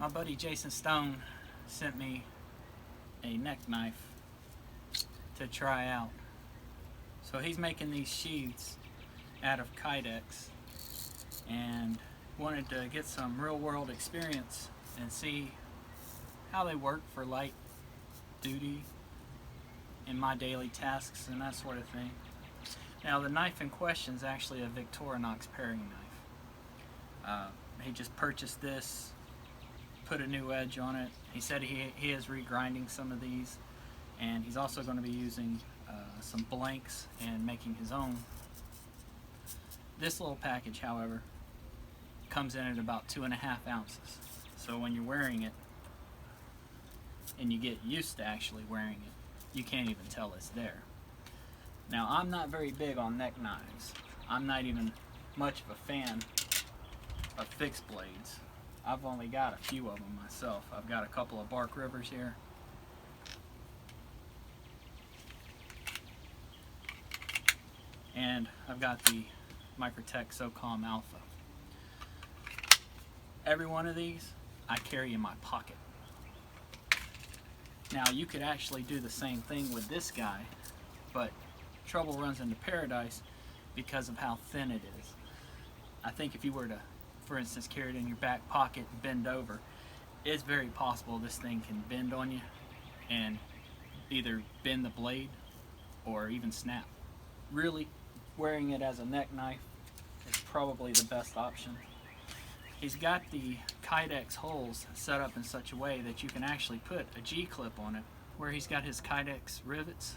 My buddy Jason Stone sent me a neck knife to try out. So he's making these sheaths out of Kydex and wanted to get some real world experience and see how they work for light duty in my daily tasks and that sort of thing. Now the knife in question is actually a Victorinox paring knife. He just purchased this, put a new edge on it. He said he is regrinding some of these, and he's also going to be using some blanks and making his own. This little package, however, comes in at about 2.5 ounces. So when you're wearing it, and you get used to actually wearing it, you can't even tell it's there. Now, I'm not very big on neck knives. I'm not even much of a fan of fixed blades. I've only got a few of them myself. I've got a couple of Bark Rivers here. And I've got the Microtech SOCOM Alpha. Every one of these I carry in my pocket. Now you could actually do the same thing with this guy, but trouble runs into paradise because of how thin it is. I think if you were to, for instance, carry it in your back pocket and bend over, it's very possible this thing can bend on you and either bend the blade or even snap. Really, wearing it as a neck knife is probably the best option. He's got the Kydex holes set up in such a way that you can actually put a G-clip on it. Where he's got his Kydex rivets,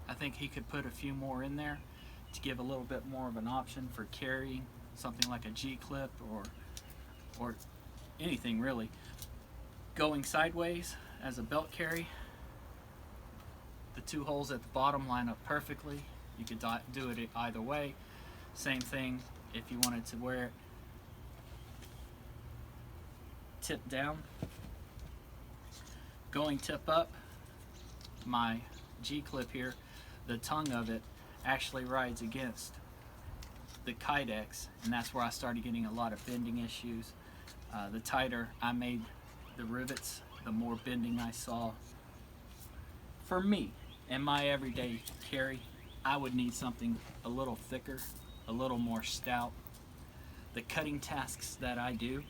I think he could put a few more in there to give a little bit more of an option for carrying something like a G-clip or anything really. Going sideways as a belt carry, the two holes at the bottom line up perfectly. You could do it either way. Same thing if you wanted to wear it tip down. Going tip up, my G-clip here, the tongue of it actually rides against the Kydex, and that's where I started getting a lot of bending issues. The tighter I made the rivets, the more bending I saw. For me, in my everyday carry, I would need something a little thicker, a little more stout. The cutting tasks that I do,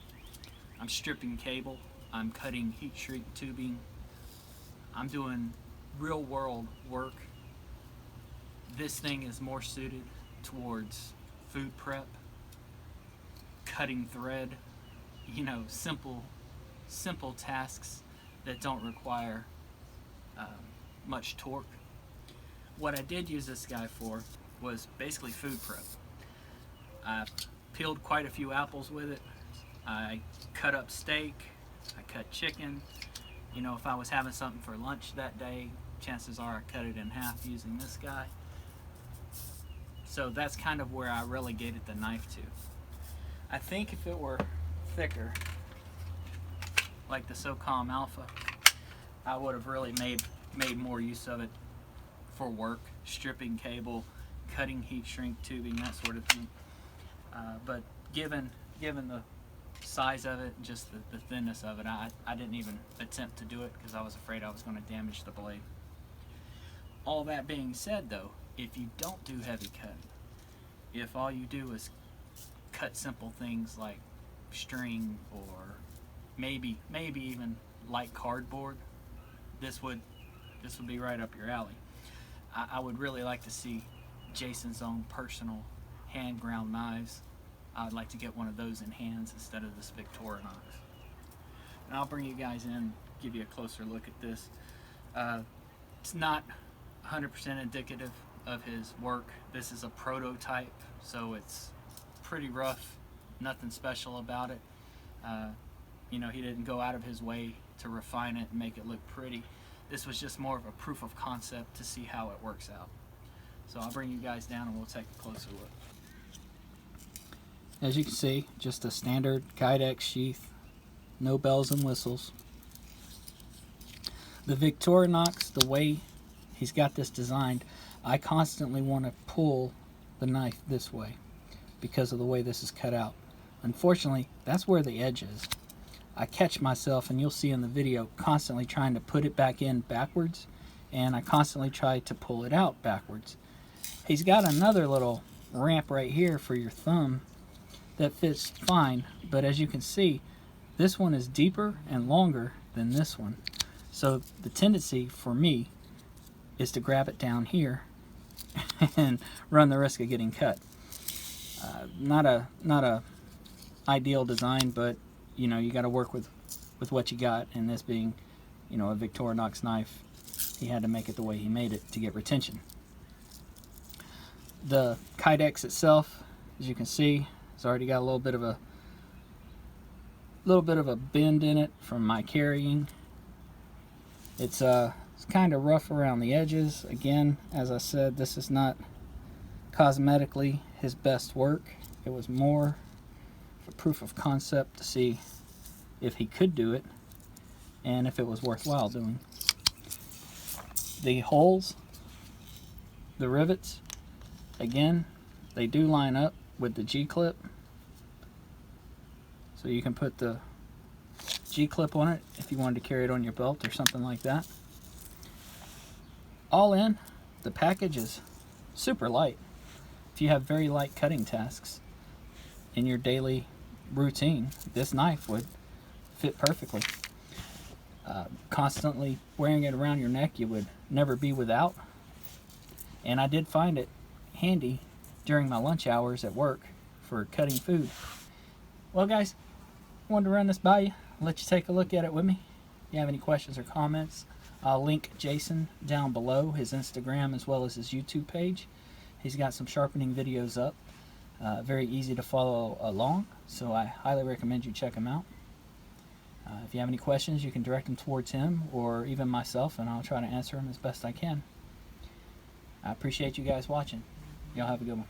I'm stripping cable, I'm cutting heat shrink tubing, I'm doing real world work. This thing is more suited towards food prep, cutting thread, simple tasks that don't require much torque. What I did use this guy for was basically food prep. I peeled quite a few apples with it. I cut up steak, I cut chicken. If I was having something for lunch that day, chances are I cut it in half using this guy. So that's kind of where I relegated the knife to. I think if it were thicker, like the SOCOM Alpha, I would have really made more use of it for work, stripping cable, cutting heat shrink tubing, that sort of thing. But given the size of it, just the thinness of it, I didn't even attempt to do it because I was afraid I was going to damage the blade. All that being said though, if you don't do heavy cutting, if all you do is cut simple things like string or maybe even light cardboard, this would be right up your alley. I would really like to see Jason's own personal hand ground knives. I'd like to get one of those in hands instead of this Victorinox. And I'll bring you guys in, give you a closer look at this. It's not 100% indicative of his work. This is a prototype, so it's pretty rough, nothing special about it. He didn't go out of his way to refine it and make it look pretty. This was just more of a proof of concept to see how it works out. So I'll bring you guys down and we'll take a closer look. As you can see, just a standard Kydex sheath, no bells and whistles. The Victorinox, the way he's got this designed, I constantly want to pull the knife this way because of the way this is cut out. Unfortunately, that's where the edge is. I catch myself, and you'll see in the video, constantly trying to put it back in backwards, and I constantly try to pull it out backwards. He's got another little ramp right here for your thumb that fits fine, but as you can see, this one is deeper and longer than this one. So the tendency for me is to grab it down here and run the risk of getting cut. Not a ideal design, but you know, you got to work with what you got, and this being, you know, a Victorinox knife, he had to make it the way he made it to get retention. The Kydex itself, as you can see, it's already got a little bit of a bend in it from my carrying. It's kind of rough around the edges. Again, as I said, this is not cosmetically his best work. It was more for proof of concept to see if he could do it and if it was worthwhile doing. The holes, the rivets, again, they do line up with the G-clip. So you can put the G-clip on it if you wanted to carry it on your belt or something like that. All in, the package is super light. If you have very light cutting tasks in your daily routine, this knife would fit perfectly. Constantly wearing it around your neck, you would never be without. And I did find it handy during my lunch hours at work for cutting food. Well guys, wanted to run this by you, let you take a look at it with me. If you have any questions or comments, I'll link Jason down below, his Instagram as well as his YouTube page. He's got some sharpening videos up, very easy to follow along, so I highly recommend you check him out. If you have any questions, you can direct them towards him or even myself, and I'll try to answer them as best I can. I appreciate you guys watching. Y'all have a good one.